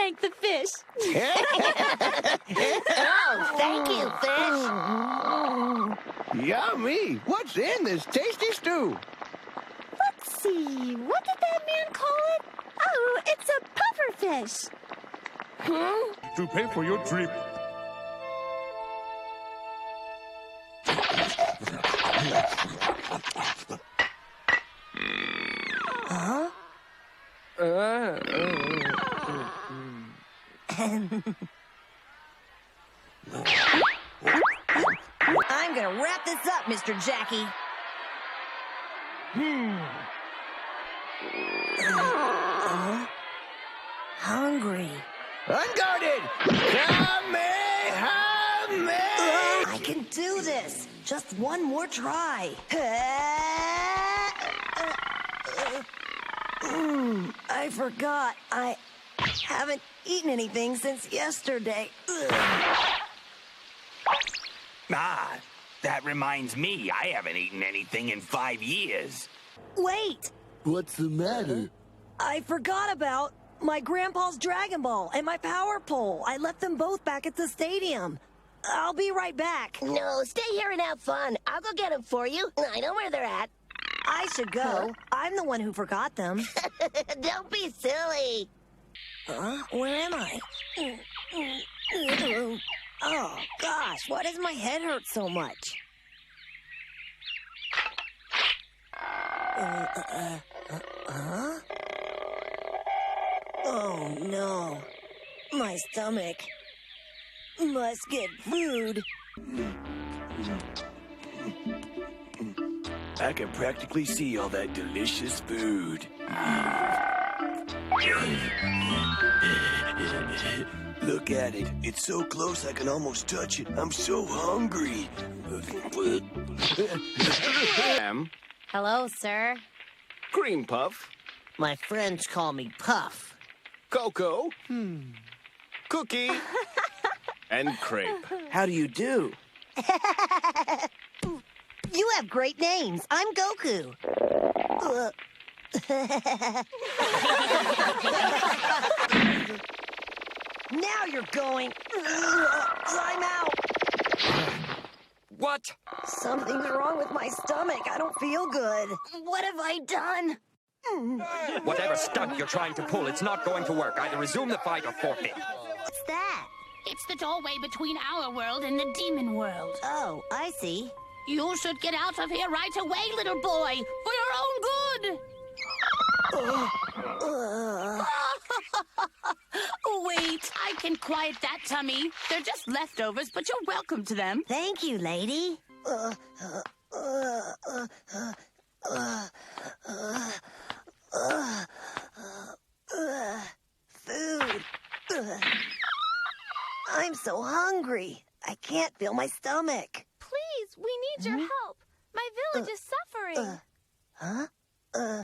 thank the fish. Oh, thank you, fish. Yummy! What's in this tasty stew? Let's see, what did that man call it? Oh, it's a pufferfish. To pay for your trip. Huh? I'm gonna wrap this up, Mr. Jackie. Hungry. Unguarded! Kamehameha! I can do this. Just one more try. I forgot. I haven't eaten anything since yesterday. Ah, that reminds me, I haven't eaten anything in 5 years. Wait! What's the matter? I forgot about my grandpa's Dragon Ball and my power pole. I left them both back at the stadium. I'll be right back. No, stay here and have fun. I'll go get them for you. I know where they're at. I should go. I'm the one who forgot them. Don't be silly. Huh? Where am I? Oh, gosh, why does my head hurt so much? Huh? Oh, no. My stomach must get food. I can practically see all that delicious food. Look at it. It's so close I can almost touch it. I'm so hungry. Hello, sir. Cream puff, My friends call me Puff. cocoa, cookie, and crepe. How do you do? You have great names. I'm Goku. Now you're going. I'm out. What? Something's wrong with my stomach. I don't feel good. What have I done? Whatever stunt you're trying to pull, it's not going to work. Either resume the fight or forfeit. What's that? It's the doorway between our world and the demon world. Oh, I see. You should get out of here right away, little boy, for your own good. Wait, I can quiet that tummy. They're just leftovers, but you're welcome to them. Thank you, lady. Food. I'm so hungry. I can't feel my stomach. Please, we need your help. My village is suffering. Huh?